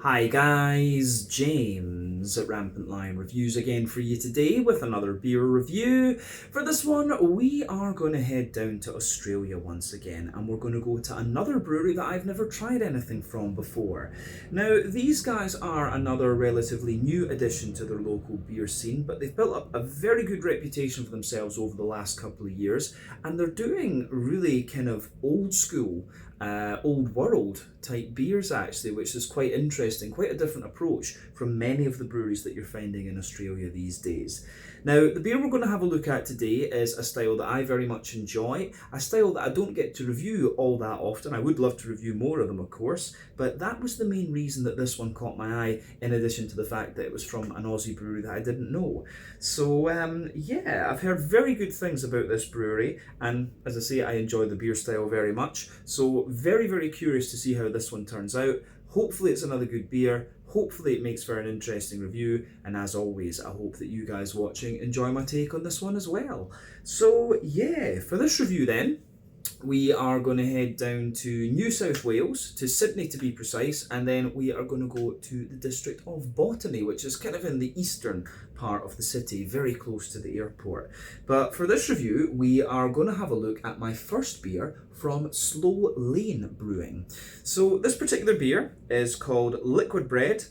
Hi guys, James at Rampant Lion Reviews again for you today with another beer review. For this one, we are going to head down to Australia once again, and we're going to go to another brewery that I've never tried anything from before. Now, these guys are another relatively new addition to their local beer scene, but they've built up a very good reputation for themselves over the last couple of years, and they're doing really kind of old school old world type beers actually, which is quite interesting, quite a different approach from many of the breweries that you're finding in Australia these days. Now, the beer we're going to have a look at today is a style that I very much enjoy, a style that I don't get to review all that often. I would love to review more of them, of course, but that was the main reason that this one caught my eye, in addition to the fact that it was from an Aussie brewery that I didn't know. So yeah, I've heard very good things about this brewery, and as I say, I enjoy the beer style very much, so very, very curious to see how this one turns out. Hopefully it's another good beer. Hopefully it makes for an interesting review, and as always, I hope that you guys watching enjoy my take on this one as well. So yeah, for this review then, we are going to head down to New South Wales, to Sydney to be precise, and then we are going to go to the district of Botany, which is kind of in the eastern part of the city, very close to the airport. But for this review, we are going to have a look at my first beer from Slow Lane Brewing. So this particular beer is called Liquid Bread.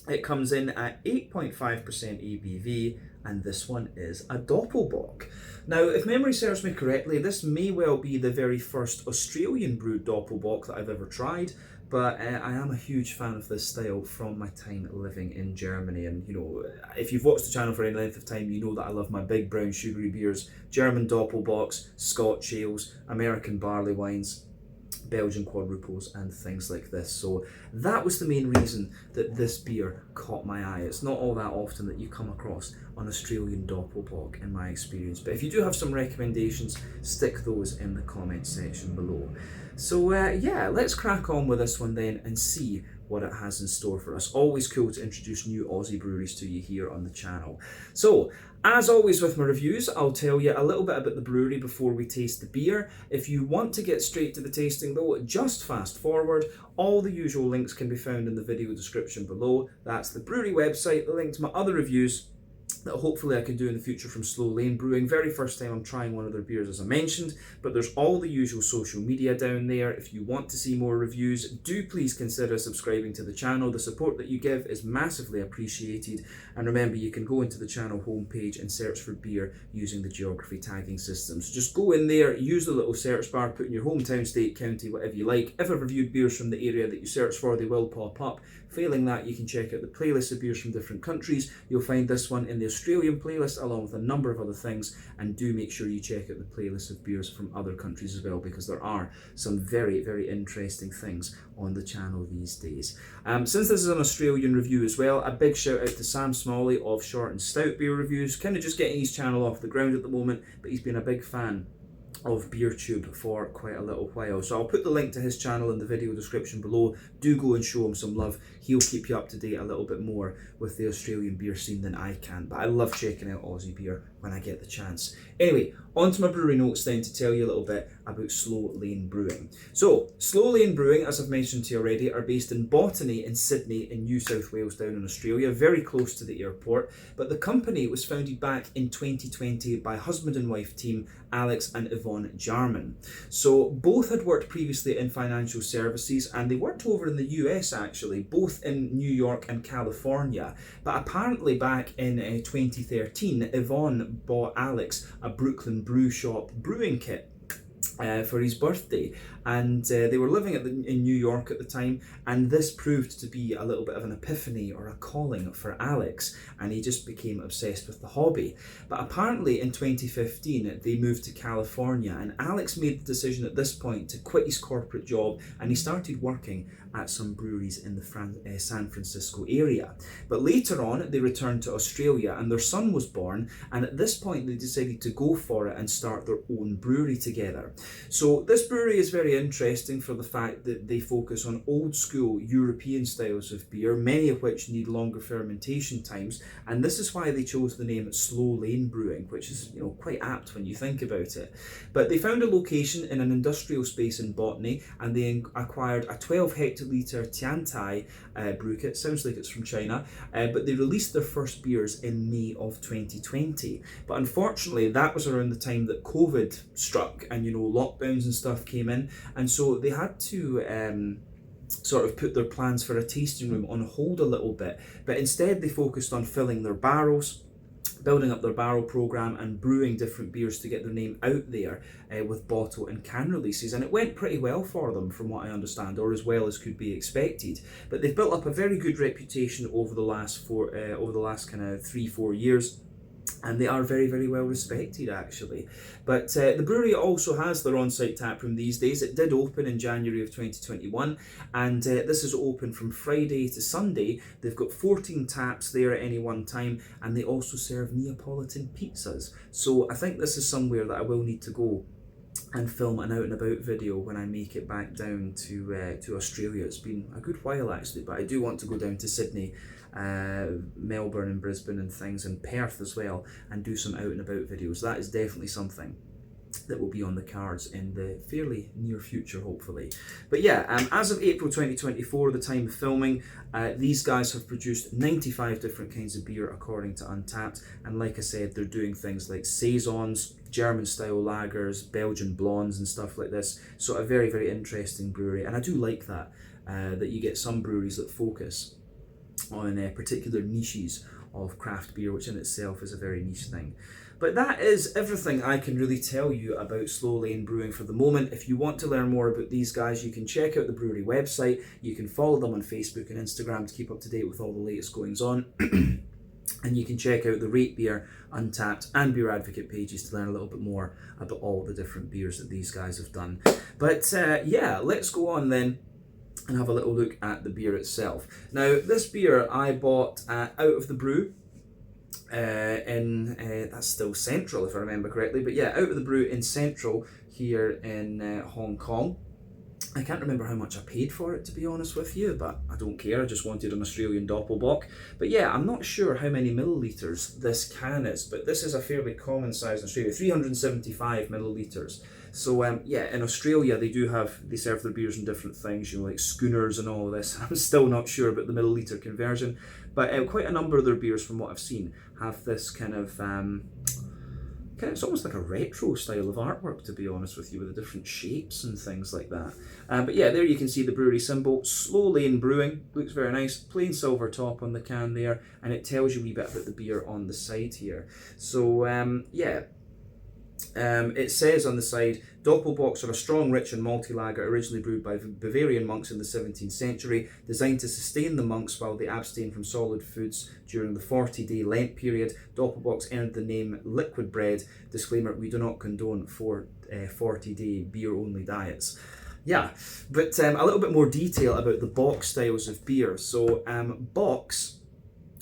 It comes in at 8.5% ABV, and this one is a Doppelbock. Now, if memory serves me correctly, this may well be the very first Australian brewed Doppelbock that I've ever tried, but I am a huge fan of this style from my time living in Germany. And you know, if you've watched the channel for any length of time, you know that I love my big brown sugary beers, German Doppelbocks, Scotch ales, American barley wines, Belgian quadruples and things like this. So that was the main reason that this beer caught my eye. It's not all that often that you come across an Australian Doppelbock in my experience, but if you do have some recommendations, stick those in the comment section below. So yeah, let's crack on with this one then and see what it has in store for us. Always cool to introduce new Aussie breweries to you here on the channel. So, as always with my reviews, I'll tell you a little bit about the brewery before we taste the beer. If you want to get straight to the tasting though, just fast forward. All the usual links can be found in the video description below. That's the brewery website, the link to my other reviews that hopefully I can do in the future from Slow Lane Brewing. Very first time I'm trying one of their beers, as I mentioned, but there's all the usual social media down there. If you want to see more reviews, do please consider subscribing to the channel. The support that you give is massively appreciated, and remember, you can go into the channel homepage and search for beer using the geography tagging system. So just go in there, use the little search bar, put in your hometown, state, county, whatever you like. If I've reviewed beers from the area that you search for, they will pop up. Failing that, you can check out the playlist of beers from different countries. You'll find this one in the Australian playlist along with a number of other things, and do make sure you check out the playlist of beers from other countries as well, because there are some very, very interesting things on the channel these days. Since this is an Australian review as well, a big shout out to Sam Smalley of Short and Stout Beer Reviews, kind of just getting his channel off the ground at the moment, but he's been a big fan of BeerTube for quite a little while. So I'll put the link to his channel in the video description below. Do go and show him some love. He'll keep you up to date a little bit more with the Australian beer scene than I can, but I love checking out Aussie beer when I get the chance. Anyway, on to my brewery notes then to tell you a little bit about Slow Lane Brewing. So, Slow Lane Brewing, as I've mentioned to you already, are based in Botany in Sydney in New South Wales down in Australia, very close to the airport, but the company was founded back in 2020 by husband and wife team Alex and Yvonne Jarman. So both had worked previously in financial services, and they worked over in the US actually, both in New York and California, but apparently back in 2013 Yvonne bought Alex a Brooklyn Brew Shop brewing kit for his birthday, and they were living in New York at the time, and this proved to be a little bit of an epiphany or a calling for Alex, and he just became obsessed with the hobby. But apparently in 2015 they moved to California, and Alex made the decision at this point to quit his corporate job, and he started working at some breweries in the San Francisco area. But later on they returned to Australia and their son was born, and at this point they decided to go for it and start their own brewery together. So this brewery is very very interesting for the fact that they focus on old school European styles of beer, many of which need longer fermentation times, and this is why they chose the name Slow Lane Brewing, which is, you know, quite apt when you think about it. But they found a location in an industrial space in Botany, and they acquired a 12 hectolitre Tiantai brew kit. Sounds like it's from China, but they released their first beers in May of 2020. But unfortunately, that was around the time that COVID struck, and, you know, lockdowns and stuff came in, and so they had to sort of put their plans for a tasting room on hold a little bit. But instead, they focused on filling their barrels, building up their barrel program, and brewing different beers to get their name out there with bottle and can releases, and it went pretty well for them from what I understand, or as well as could be expected. But they've built up a very good reputation over the last kind of 3-4 years, and they are very, very well respected actually. But the brewery also has their on-site tap room these days. It did open in January of 2021, and this is open from Friday to Sunday. They've got 14 taps there at any one time, and they also serve Neapolitan pizzas. So I think this is somewhere that I will need to go and film an out and about video when I make it back down to Australia. It's been a good while actually, but I do want to go down to Sydney, Melbourne and Brisbane and things, and Perth as well, and do some out and about videos. That is definitely something that will be on the cards in the fairly near future, hopefully. But yeah, as of April 2024, the time of filming, these guys have produced 95 different kinds of beer according to Untappd, and like I said, they're doing things like saisons, German style lagers, Belgian blondes and stuff like this. So a very, very interesting brewery, and I do like that, that you get some breweries that focus on particular niches of craft beer, which in itself is a very niche thing. But that is everything I can really tell you about Slow Lane Brewing for the moment. If you want to learn more about these guys, you can check out the brewery website. You can follow them on Facebook and Instagram to keep up to date with all the latest goings on. And you can check out the Rate Beer, Untappd and Beer Advocate pages to learn a little bit more about all the different beers that these guys have done. But yeah, let's go on then and have a little look at the beer itself. Now, this beer I bought out of the brew in that's still Central if I remember correctly, but yeah, out of the brew in Central here in Hong Kong. I can't remember how much I paid for it, to be honest with you, but I don't care. I just wanted an Australian Doppelbock. But yeah, I'm not sure how many millilitres this can is, but this is a fairly common size in Australia, 375 millilitres. So yeah, in Australia they serve their beers in different things, you know, like schooners and all of this. I'm still not sure about the milliliter conversion, but quite a number of their beers, from what I've seen, have this kind of it's almost like a retro style of artwork, to be honest with you, with the different shapes and things like that. But yeah, there you can see the brewery symbol, Slow Lane Brewing. Looks very nice, plain silver top on the can there, and it tells you a wee bit about the beer on the side here. So yeah. It says on the side, Doppelbocks are a strong, rich and malty lager originally brewed by Bavarian monks in the 17th century, designed to sustain the monks while they abstain from solid foods during the 40-day Lent period. Doppelbocks earned the name liquid bread. Disclaimer, we do not condone 40-day beer-only diets. Yeah, but a little bit more detail about the bock styles of beer. So bocks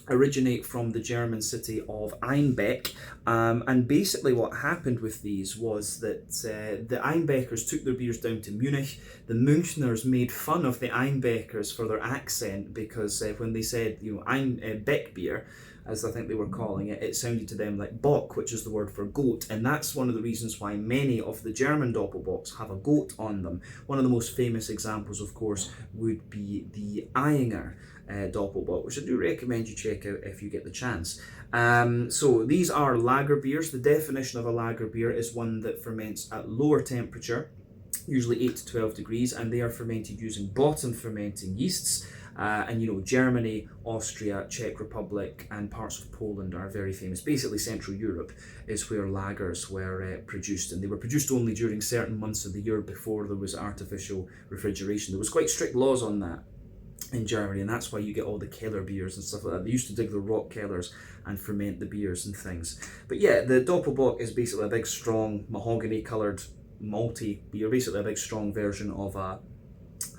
originate from the German city of Einbeck, and basically what happened with these was that the Einbeckers took their beers down to Munich. The Münchners made fun of the Einbeckers for their accent, because when they said, you know, Beck beer, as I think they were calling it, it sounded to them like Bock, which is the word for goat, and that's one of the reasons why many of the German Doppelbocks have a goat on them. One of the most famous examples, of course, would be the Eyinger Doppelbock, which I do recommend you check out if you get the chance. So these are lager beers. The definition of a lager beer is one that ferments at lower temperature, usually 8 to 12 degrees, and they are fermented using bottom fermenting yeasts. And you know, Germany, Austria, Czech Republic and parts of Poland are very famous. Basically Central Europe is where lagers were produced, and they were produced only during certain months of the year before there was artificial refrigeration. There was quite strict laws on that in Germany, and that's why you get all the Keller beers and stuff like that. They used to dig the rock Kellers and ferment the beers and things. But yeah, the Doppelbock is basically a big strong mahogany coloured malty beer, basically a big strong version of a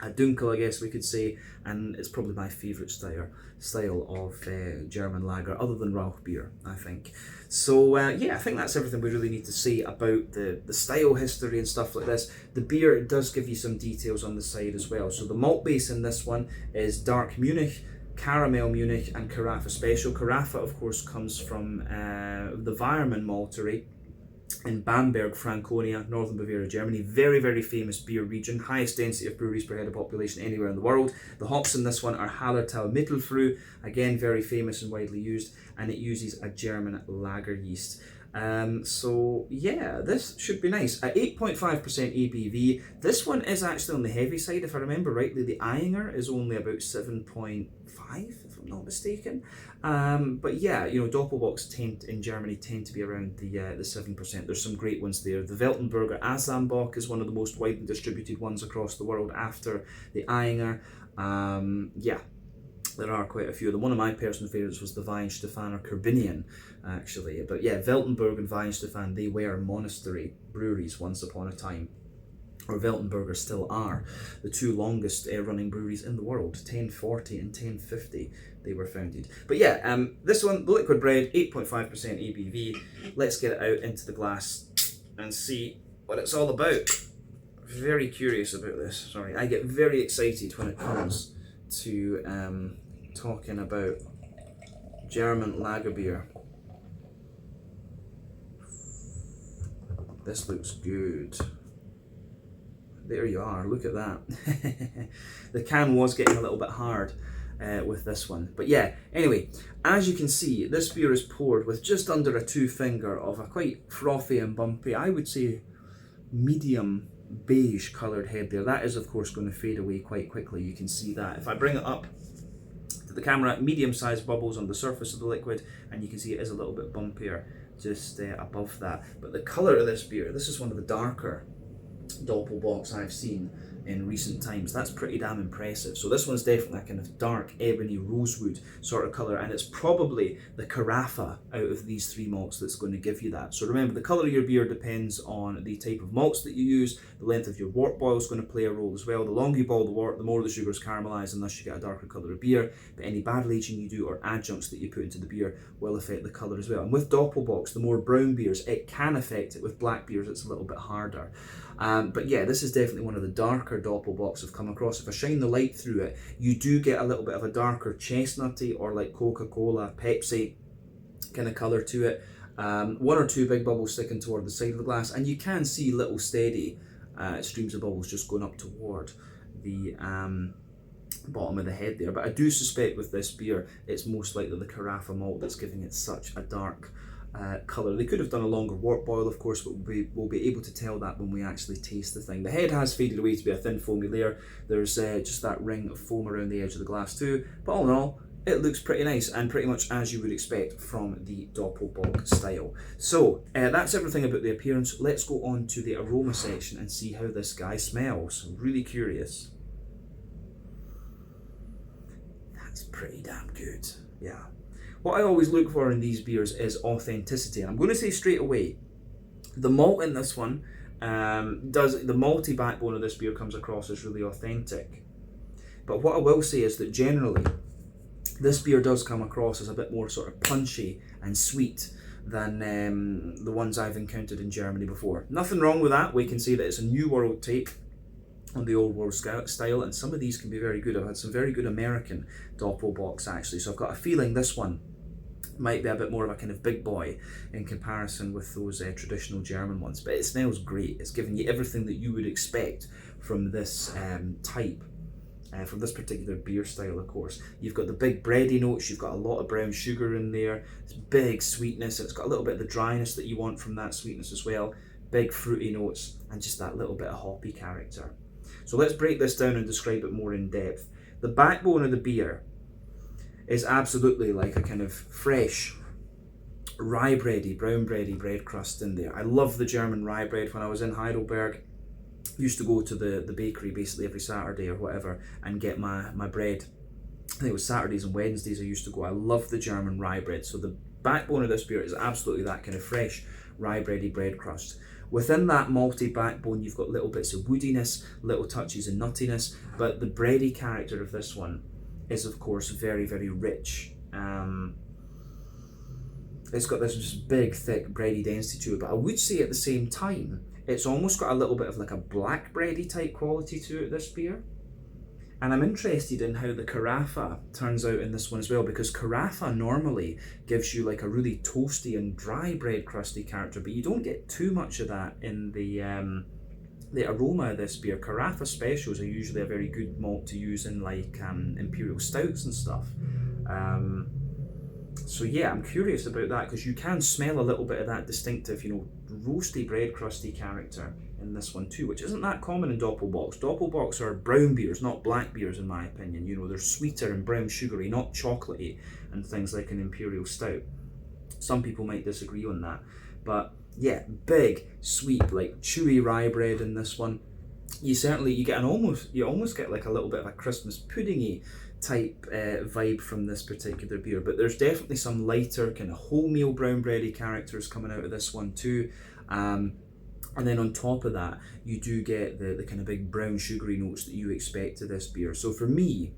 a Dunkel, I guess we could say, and it's probably my favourite style of German lager, other than Rauch beer, I think. So yeah, I think that's everything we really need to say about the style history and stuff like this. The beer, it does give you some details on the side as well. So the malt base in this one is dark Munich, caramel Munich, and Carafa Special. Carafa, of course, comes from the Weiermann maltery in Bamberg, Franconia, northern Bavaria, Germany. Very, very famous beer region, highest density of breweries per head of population anywhere in the world. The hops in this one are Hallertau Mittelfrüh, again very famous and widely used, and it uses a German lager yeast. So yeah, this should be nice. At 8.5% ABV, this one is actually on the heavy side. If I remember rightly, the Eyinger is only about 7.5, if I'm not mistaken. But yeah, you know, Doppelbocks in Germany tend to be around the 7%. There's some great ones there. The Weltenberger Aslambock is one of the most widely distributed ones across the world after the Eyinger. Yeah, there are quite a few of them. One of my personal favourites was the Weihenstephaner Kerbinian, actually. But yeah, Weltenberg and Weihenstephan, they were monastery breweries once upon a time. Or Weltenberger still are, the two longest running breweries in the world, 1040 and 1050 they were founded. But yeah, this one, the liquid bread, 8.5% ABV. Let's get it out into the glass and see what it's all about. Very curious about this. Sorry, I get very excited when it comes to talking about German lager beer. This looks good. There you are, look at that. The can was getting a little bit hard with this one. But yeah, anyway, as you can see, this beer is poured with just under a 2 finger of a quite frothy and bumpy, I would say medium beige coloured head there. That is of course going to fade away quite quickly, you can see that. If I bring it up to the camera, medium-sized bubbles on the surface of the liquid, and you can see it is a little bit bumpier just above that. But the colour of this beer, this is one of the darker Doppelbocks I've seen in recent times. That's pretty damn impressive. So this one's definitely a kind of dark ebony rosewood sort of colour, and it's probably the Carafa out of these 3 malts that's going to give you that. So remember, the colour of your beer depends on the type of malts that you use. The length of your wort boil is going to play a role as well. The longer you boil the wort, the more the sugar is caramelised, and thus you get a darker colour of beer. But any barrel aging you do or adjuncts that you put into the beer will affect the colour as well. And with Doppelbocks, the more brown beers, it can affect it. With black beers, it's a little bit harder. But yeah, this is definitely one of the darker Doppelbocks I've come across. If I shine the light through it, you do get a little bit of a darker chestnutty or like Coca-Cola, Pepsi kind of colour to it. 1 or 2 big bubbles sticking toward the side of the glass, and you can see little steady streams of bubbles just going up toward the bottom of the head there. But I do suspect with this beer, it's most likely the Carafa malt that's giving it such a dark colour. They could have done a longer wort boil, of course, but we'll be able to tell that when we actually taste the thing. The head has faded away to be a thin foamy layer. There's just that ring of foam around the edge of the glass too. But all in all, it looks pretty nice and pretty much as you would expect from the Doppelbock style. So that's everything about the appearance. Let's go on to the aroma section and see how this guy smells. I'm really curious. That's pretty damn good, yeah. What I always look for in these beers is authenticity, and I'm going to say straight away, the malt in this one the malty backbone of this beer comes across as really authentic. But what I will say is that generally, this beer does come across as a bit more sort of punchy and sweet than the ones I've encountered in Germany before. Nothing wrong with that. We can say that it's a new world take on the old world style, and some of these can be very good. I've had some very good American Doppelbocks actually, so I've got a feeling this one might be a bit more of a kind of big boy in comparison with those traditional German ones, but it smells great. It's giving you everything that you would expect from this type, from this particular beer style, of course. You've got the big bready notes, you've got a lot of brown sugar in there, it's big sweetness, it's got a little bit of the dryness that you want from that sweetness as well, big fruity notes, and just that little bit of hoppy character. So let's break this down and describe it more in depth. The backbone of the beer is absolutely like a kind of fresh rye bready, brown bready bread crust in there. I love the German rye bread. When I was in Heidelberg, used to go to the bakery basically every Saturday or whatever and get my bread. I think it was Saturdays and Wednesdays I used to go. I love the German rye bread. So the backbone of this beer is absolutely that kind of fresh rye bready bread crust Within that malty backbone, you've got little bits of woodiness, little touches of nuttiness, but the bready character of this one is, of course, very, very rich. It's got this just big, thick, bready density to it, but I would say at the same time, it's almost got a little bit of like a black bready type quality to it, this beer. And I'm interested in how the Carafa turns out in this one as well, because Carafa normally gives you like a really toasty and dry bread crusty character, but you don't get too much of that in the aroma of this beer. Carafa specials are usually a very good malt to use in like imperial stouts and stuff. So yeah, I'm curious about that, because you can smell a little bit of that distinctive, you know, roasty bread crusty character in this one too, which isn't that common in Doppelbocks. Doppelbocks are brown beers, not black beers in my opinion. You know, they're sweeter and brown sugary, not chocolatey and things like an imperial stout. Some people might disagree on that, but yeah, big, sweet, like chewy rye bread in this one. You get you almost get like a little bit of a Christmas puddingy type vibe from this particular beer, but there's definitely some lighter kind of wholemeal brown bready characters coming out of this one too. And then on top of that, you do get the kind of big brown sugary notes that you expect to this beer. So for me,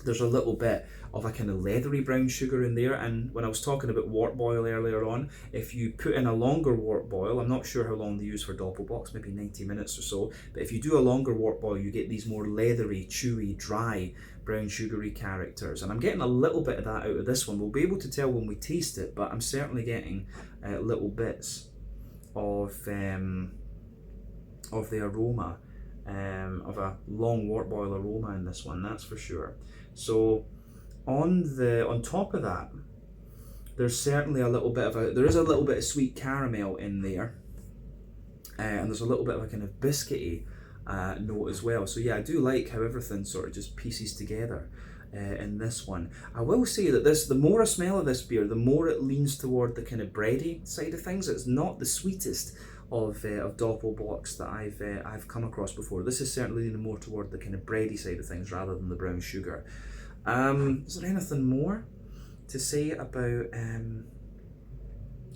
there's a little bit of a kind of leathery brown sugar in there. And when I was talking about wort boil earlier on, if you put in a longer wort boil, I'm not sure how long they use for Doppelbocks, maybe 90 minutes or so, but if you do a longer wort boil, you get these more leathery, chewy, dry, brown sugary characters. And I'm getting a little bit of that out of this one. We'll be able to tell when we taste it, but I'm certainly getting little bits of the aroma, of a long wort boil aroma in this one, that's for sure. So on top of that, there's certainly a little bit of sweet caramel in there, and there's a little bit of a kind of biscuity note as well. So yeah, I do like how everything sort of just pieces together in this one. I will say that the more I smell of this beer, the more it leans toward the kind of bready side of things. It's not the sweetest of Doppelbocks that I've come across before. This is certainly leaning more toward the kind of bready side of things rather than the brown sugar. Is there anything more to say about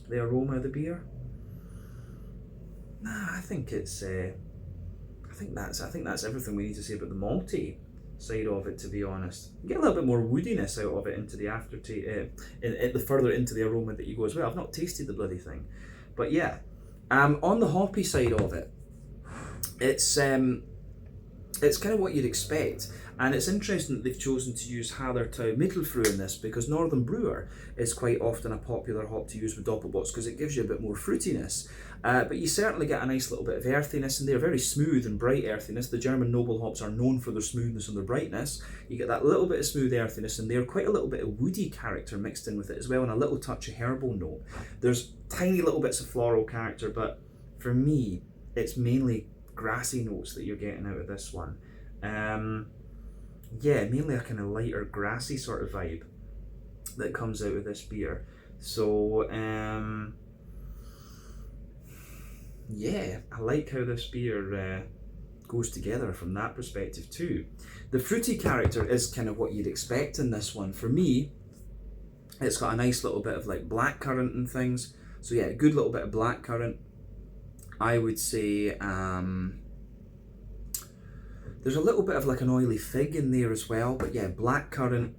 the aroma of the beer? Nah, I think that's everything we need to say about the malty side of it, to be honest. You get a little bit more woodiness out of it into the aftertaste, the further into the aroma that you go as well. I've not tasted the bloody thing, but yeah. On the hoppy side of it, it's kind of what you'd expect. And it's interesting that they've chosen to use Hallertau Mittelfrüh in this, because Northern Brewer is quite often a popular hop to use with Doppelbocks because it gives you a bit more fruitiness. But you certainly get a nice little bit of earthiness in there, very smooth and bright earthiness. The German noble hops are known for their smoothness and their brightness. You get that little bit of smooth earthiness in there, quite a little bit of woody character mixed in with it as well, and a little touch of herbal note. There's tiny little bits of floral character, but for me, it's mainly grassy notes that you're getting out of this one. Yeah, mainly a kind of lighter grassy sort of vibe that comes out of this beer. So yeah, I like how this beer goes together from that perspective too. The fruity character is kind of what you'd expect in this one. For me, it's got a nice little bit of like blackcurrant and things. So yeah, a good little bit of blackcurrant. I would say there's a little bit of like an oily fig in there as well, but yeah, blackcurrant.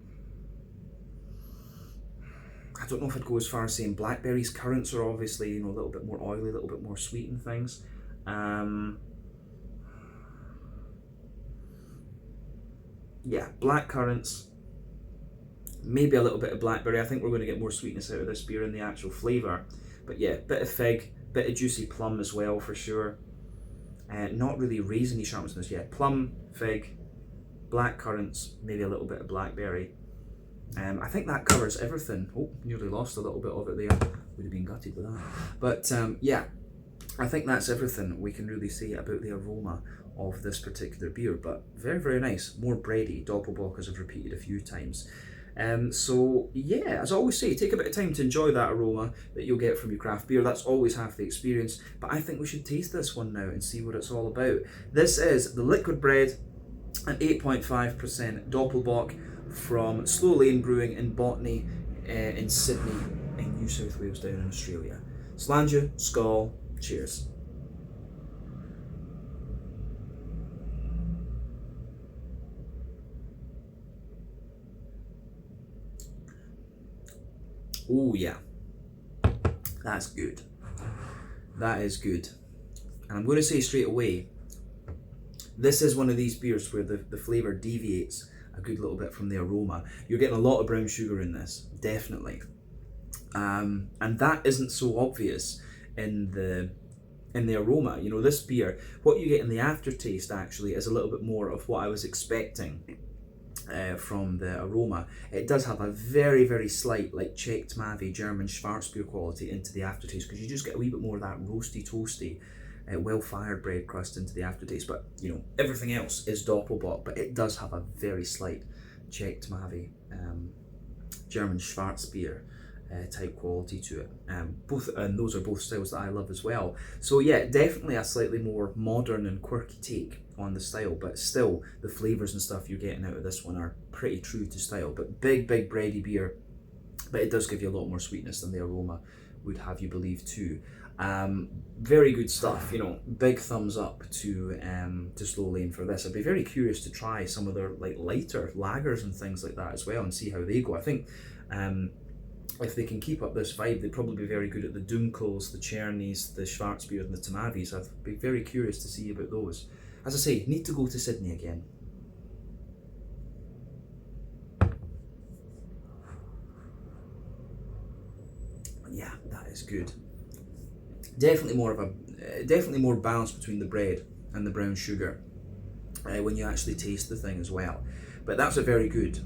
I don't know if I'd go as far as saying blackberries. Currants are obviously, you know, a little bit more oily, a little bit more sweet and things. Yeah, blackcurrants, maybe a little bit of blackberry. I think we're going to get more sweetness out of this beer in the actual flavour. But yeah, bit of fig, bit of juicy plum as well for sure. Not really raisiny sharpness in this yet. Plum, fig, black currants, maybe a little bit of blackberry. I think that covers everything. Oh, nearly lost a little bit of it there. Would have been gutted with that. But yeah, I think that's everything we can really say about the aroma of this particular beer. But very, very nice. More bready. Doppelbock, as I've repeated a few times. So yeah, as I always say, take a bit of time to enjoy that aroma that you'll get from your craft beer. That's always half the experience. But I think we should taste this one now and see what it's all about. This is the Liquid Bread, an 8.5% Doppelbock from Slow Lane Brewing in Botany in Sydney in New South Wales down in Australia. Slàinte, skål, cheers. Oh yeah, that's good. That is good. And I'm going to say straight away, this is one of these beers where the flavour deviates a good little bit from the aroma. You're getting a lot of brown sugar in this, definitely. And that isn't so obvious in the aroma. You know, this beer, what you get in the aftertaste actually is a little bit more of what I was expecting from the aroma. It does have a very, very slight, like checked Mavi German Schwarzbier quality into the aftertaste, because you just get a wee bit more of that roasty, toasty, well-fired bread crust into the aftertaste. But, you know, everything else is Doppelbock, but it does have a very slight checked Mavi German Schwarzbier type quality to it. And those are both styles that I love as well. So yeah, definitely a slightly more modern and quirky take on the style, but still the flavours and stuff you're getting out of this one are pretty true to style. But big bready beer, but it does give you a lot more sweetness than the aroma would have you believe too. Very good stuff, you know. Big thumbs up to Slow Lane for this. I'd be very curious to try some of their like lighter lagers and things like that as well and see how they go. I think if they can keep up this vibe, they'd probably be very good at the Dunkels, the Chernies, the Schwarzbier and the Tomavis. I'd be very curious to see about those. As I say, need to go to Sydney again. Yeah, that is good. Definitely more balance between the bread and the brown sugar when you actually taste the thing as well. But that's a very good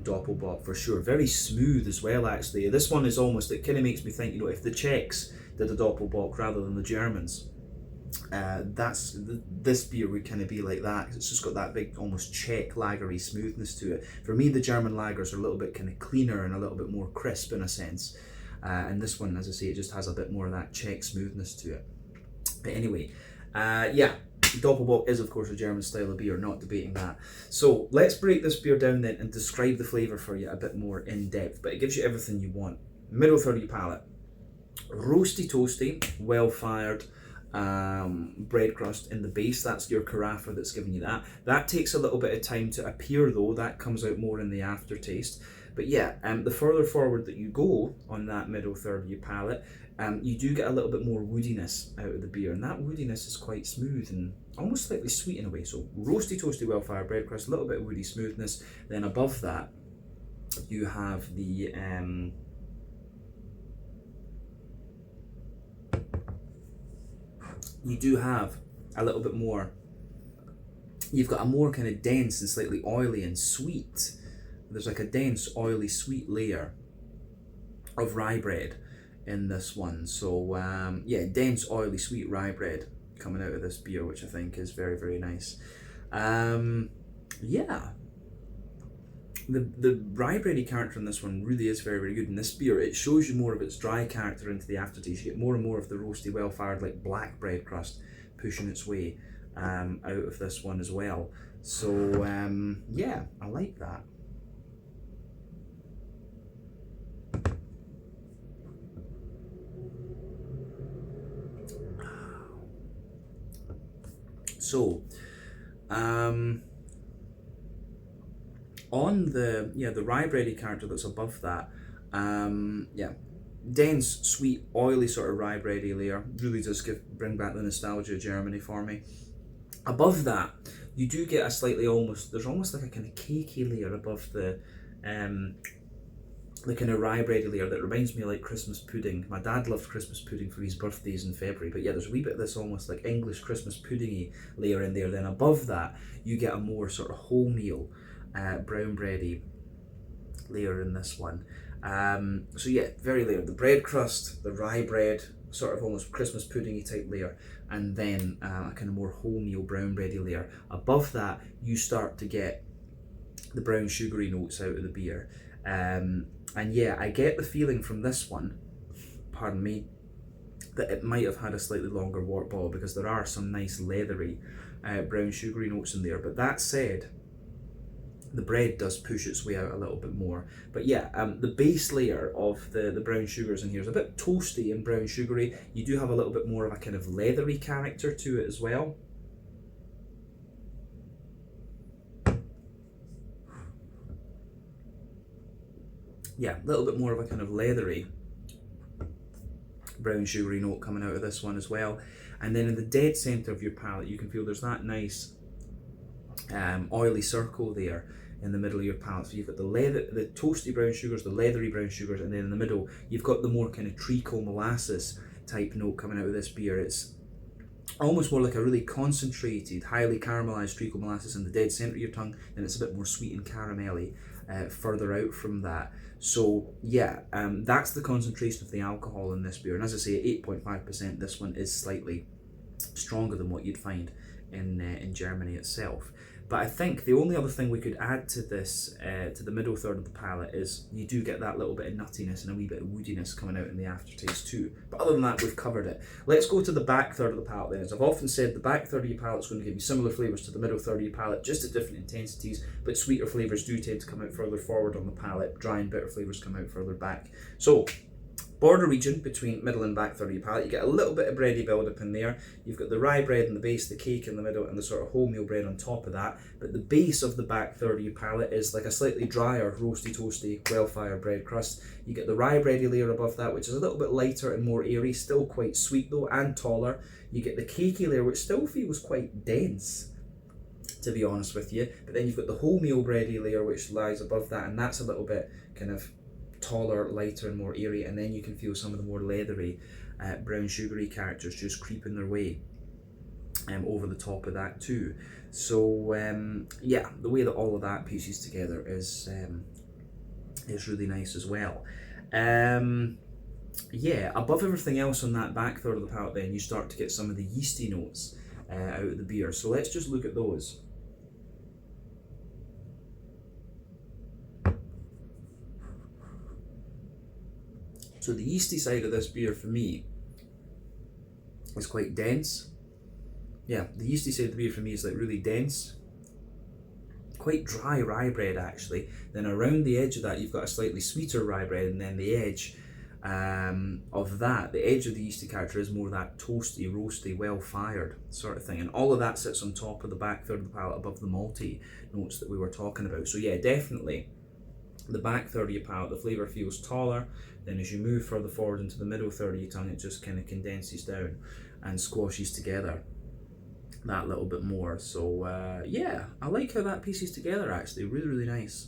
Doppelbock for sure. Very smooth as well, actually. This one is almost, it kind of makes me think, you know, if the Czechs did a Doppelbock rather than the Germans, this beer would kind of be like that. It's just got that big, almost Czech lagery smoothness to it. For me, the German lagers are a little bit kind of cleaner and a little bit more crisp in a sense. And this one, as I say, it just has a bit more of that Czech smoothness to it. But anyway, yeah, Doppelbock is of course a German style of beer, not debating that. So let's break this beer down then and describe the flavour for you a bit more in depth, but it gives you everything you want. Middle third of your palate. Roasty toasty, well fired bread crust in the base. That's your carafa that's giving you that. That takes a little bit of time to appear though. That comes out more in the aftertaste. But yeah, the further forward that you go on that middle third of your palate, you do get a little bit more woodiness out of the beer, and that woodiness is quite smooth and almost slightly sweet in a way. So roasty, toasty, well-fired bread crust, a little bit of woody smoothness. Then above that, you have the you do have a little bit more. You've got a more kind of dense and slightly oily and sweet. There's like a dense, oily, sweet layer of rye bread in this one. So yeah, dense, oily, sweet rye bread coming out of this beer, which I think is very, very nice. Yeah, the rye bready character in this one really is very, very good. In this beer, it shows you more of its dry character into the aftertaste. You get more and more of the roasty, well-fired, like black bread crust pushing its way out of this one as well. So yeah, I like that. So, on the rye bready character that's above that, yeah, dense, sweet, oily sort of rye bready layer really does bring back the nostalgia of Germany for me. Above that, you do get a slightly there's almost like a kind of cakey layer above the kind of rye bready layer that reminds me of like Christmas pudding. My dad loved Christmas pudding for his birthdays in February, but yeah, there's a wee bit of this almost like English Christmas puddingy layer in there. Then above that, you get a more sort of wholemeal brown bready layer in this one. So yeah, very layered. The bread crust, the rye bread, sort of almost Christmas puddingy type layer, and then a kind of more wholemeal brown bready layer. Above that, you start to get the brown sugary notes out of the beer. And yeah, I get the feeling from this one, pardon me, that it might have had a slightly longer wort bottle, because there are some nice leathery brown sugary notes in there. But that said, the bread does push its way out a little bit more. But yeah, the base layer of the brown sugars in here is a bit toasty and brown sugary. You do have a little bit more of a kind of leathery character to it as well. Yeah, a little bit more of a kind of leathery brown sugary note coming out of this one as well. And then in the dead centre of your palate, you can feel there's that nice oily circle there in the middle of your palate. So you've got the toasty brown sugars, the leathery brown sugars, and then in the middle you've got the more kind of treacle molasses type note coming out of this beer. It's almost more like a really concentrated, highly caramelized treacle molasses in the dead centre of your tongue, and it's a bit more sweet and caramelly further out from that. So yeah, that's the concentration of the alcohol in this beer. And as I say, 8.5%, this one is slightly stronger than what you'd find in Germany itself. But I think the only other thing we could add to this, to the middle third of the palate, is you do get that little bit of nuttiness and a wee bit of woodiness coming out in the aftertaste too. But other than that, we've covered it. Let's go to the back third of the palate then. As I've often said, the back third of your palate is going to give you similar flavours to the middle third of your palate, just at different intensities, but sweeter flavours do tend to come out further forward on the palate. Dry and bitter flavours come out further back. So, border region between middle and back third of your palate, you get a little bit of bready build-up in there. You've got the rye bread in the base, the cake in the middle, and the sort of wholemeal bread on top of that. But the base of the back third of your palate is like a slightly drier, roasty, toasty, well-fired bread crust. You get the rye bready layer above that, which is a little bit lighter and more airy, still quite sweet though, and taller. You get the cakey layer, which still feels quite dense, to be honest with you. But then you've got the wholemeal bready layer, which lies above that, and that's a little bit kind of taller, lighter and more airy, and then you can feel some of the more leathery brown sugary characters just creeping their way over the top of that too. So yeah, the way that all of that pieces together is really nice as well. Yeah, above everything else on that back third of the palate, then you start to get some of the yeasty notes out of the beer. So let's just look at those. So the yeasty side of this beer for me is quite dense. Yeah, the yeasty side of the beer for me is like really dense. Quite dry rye bread actually. Then around the edge of that you've got a slightly sweeter rye bread, and then the edge of that, the edge of the yeasty character is more that toasty, roasty, well-fired sort of thing. And all of that sits on top of the back third of the palate above the malty notes that we were talking about. So yeah, definitely the back third of your palate, the flavour feels taller. Then as you move further forward into the middle third of your tongue, it just kind of condenses down and squashes together that little bit more. So yeah, I like how that pieces together actually. Really, really nice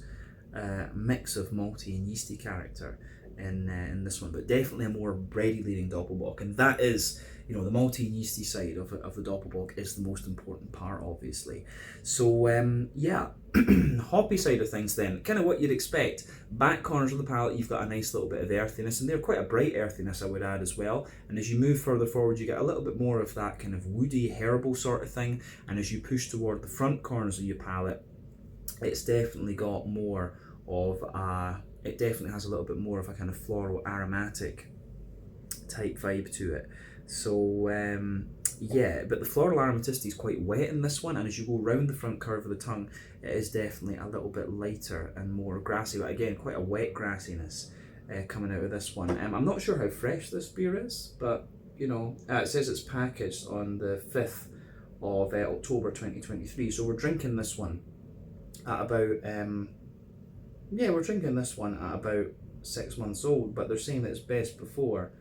mix of malty and yeasty character in this one, but definitely a more bready leaning Doppelbock, and that is, you know, the malty and yeasty side of the Doppelbock is the most important part, obviously. So yeah, hoppy side of things then, kind of what you'd expect. Back corners of the palate, you've got a nice little bit of earthiness, and they're quite a bright earthiness, I would add as well. And as you move further forward, you get a little bit more of that kind of woody, herbal sort of thing. And as you push toward the front corners of your palate, it's definitely got more of a, it definitely has a little bit more of a kind of floral aromatic type vibe to it. So yeah, but the floral aromaticity is quite wet in this one, and as you go round the front curve of the tongue, it is definitely a little bit lighter and more grassy, but again, quite a wet grassiness coming out of this one. I'm not sure how fresh this beer is, but you know, it says it's packaged on the 5th of October 2023, so we're drinking this one at about, yeah, we're drinking this one at about 6 months old, but they're saying that it's best before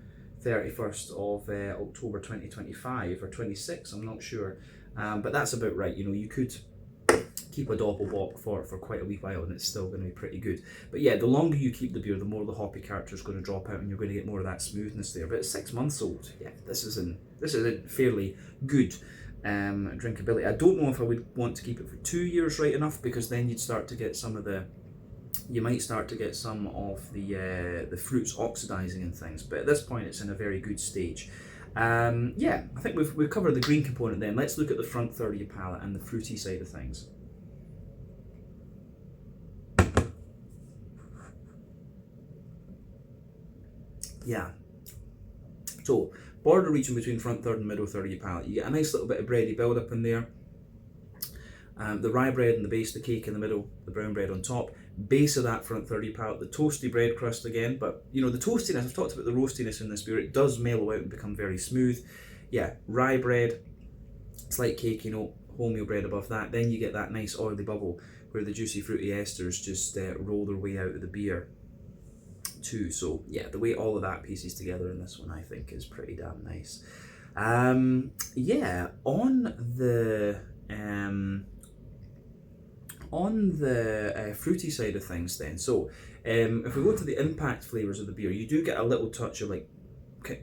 31st of October 2025 or 26, I'm not sure, but that's about right. You know, you could keep a Doppelbock for quite a wee while and it's still going to be pretty good. But yeah, the longer you keep the beer, the more the hoppy character is going to drop out and you're going to get more of that smoothness there. But it's 6 months old. Yeah, this is a fairly good drinkability. I don't know if I would want to keep it for 2 years right enough, because then you'd start to get some of the, you might start to get some of the fruits oxidizing and things, but at this point it's in a very good stage. Yeah, I think we've covered the green component then. Let's look at the front third of your palate and the fruity side of things. Yeah, so border region between front third and middle third of your palate, you get a nice little bit of bready build up in there. The rye bread in the base, the cake in the middle, the brown bread on top. Base of that front third of your palate, the toasty bread crust again, but you know, the toastiness, I've talked about the roastiness in this beer, it does mellow out and become very smooth. Yeah, rye bread, slight cakey note, wholemeal bread above that, then you get that nice oily bubble where the juicy fruity esters just roll their way out of the beer. too. So yeah, the way all of that pieces together in this one, I think, is pretty damn nice. Yeah, on the fruity side of things then, so if we go to the impact flavours of the beer, you do get a little touch of like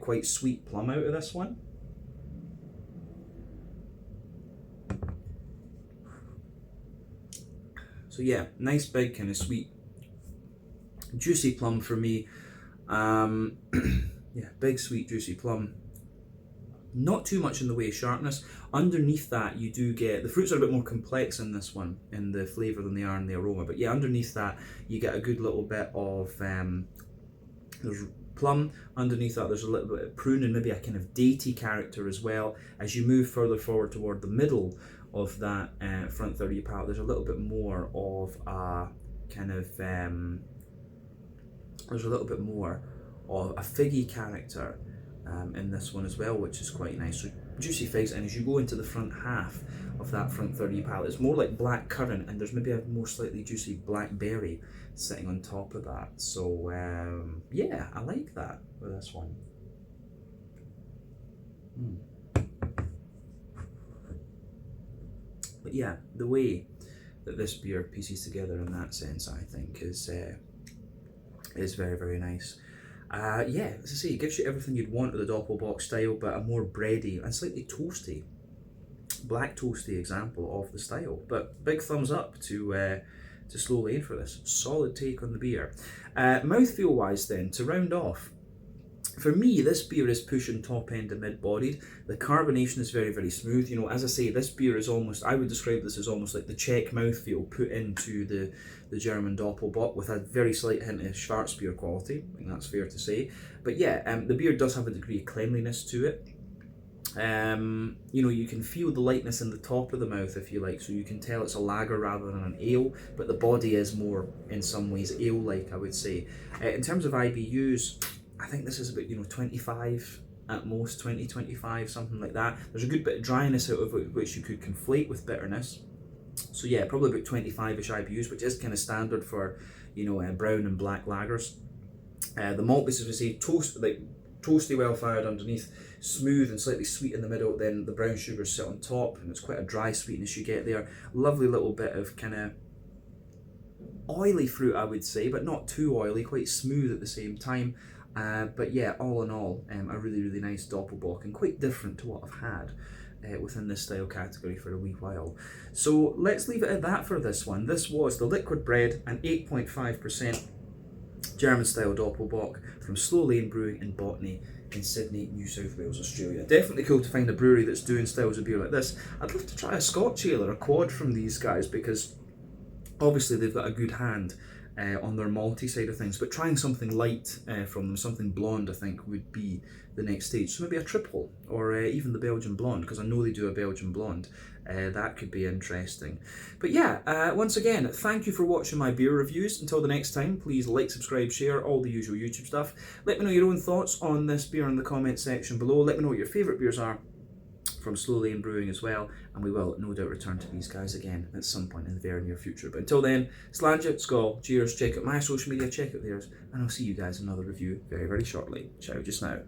quite sweet plum out of this one. So yeah, nice big kind of sweet, juicy plum for me. Yeah, big sweet juicy plum. Not too much in the way of sharpness. Underneath that, you do get, the fruits are a bit more complex in this one, in the flavour than they are in the aroma. But yeah, underneath that, you get a good little bit of, there's plum. Underneath that, there's a little bit of prune and maybe a kind of datey character as well. As you move further forward toward the middle of that front third of your palate, there's a little bit more of a kind of, there's a little bit more of a figgy character in this one as well, which is quite nice. So juicy figs, and as you go into the front half of that front third of your palate, it's more like black currant, and there's maybe a more slightly juicy blackberry sitting on top of that. So yeah, I like that with this one. But yeah, the way that this beer pieces together in that sense, I think, is very, very nice. Yeah, as I say, it gives you everything you'd want of the Doppelbock style, but a more bready and slightly toasty, black toasty example of the style. But big thumbs up to Slow Lane for this. Solid take on the beer. Mouthfeel wise then, to round off, for me, this beer is pushing top end to mid-bodied. The carbonation is very, very smooth. You know, as I say, this beer is almost, I would describe this as almost like the Czech mouthfeel put into the German Doppelbock with a very slight hint of Schwarzbier quality. I think that's fair to say. But yeah, the beer does have a degree of cleanliness to it. You know, you can feel the lightness in the top of the mouth, if you like, so you can tell it's a lager rather than an ale, but the body is more, in some ways, ale-like, I would say. In terms of IBUs, I think this is about, you know, 25 at most, 20, 25, something like that. There's a good bit of dryness out of it, which you could conflate with bitterness. So yeah, probably about 25-ish IBUs, which is kind of standard for, you know, brown and black lagers. The malt base, as we say, toasty, well fired underneath, smooth and slightly sweet in the middle, then the brown sugars sit on top, and it's quite a dry sweetness you get there. Lovely little bit of kind of oily fruit, I would say, but not too oily, quite smooth at the same time. But yeah, all in all, a really, really nice Doppelbock, and quite different to what I've had within this style category for a wee while. So let's leave it at that for this one. This was the Liquid Bread, an 8.5% German style Doppelbock from Slow Lane Brewing in Botany in Sydney, New South Wales, Australia. Definitely cool to find a brewery that's doing styles of beer like this. I'd love to try a Scotch ale or a quad from these guys, because obviously they've got a good hand on their malty side of things, but trying something light from them, something blonde, I think would be the next stage. So maybe a triple, or even the Belgian blonde, because I know they do a Belgian blonde. That could be interesting. But yeah, once again, thank you for watching my beer reviews. Until the next time, please like, subscribe, share, all the usual YouTube stuff. Let me know your own thoughts on this beer in the comment section below. Let me know what your favourite beers are from Slow Lane Brewing as well, and we will no doubt return to these guys again at some point in the very near future. But until then, Slàinte, Skål, cheers, check out my social media, check out theirs, and I'll see you guys in another review very, very shortly. Ciao just now.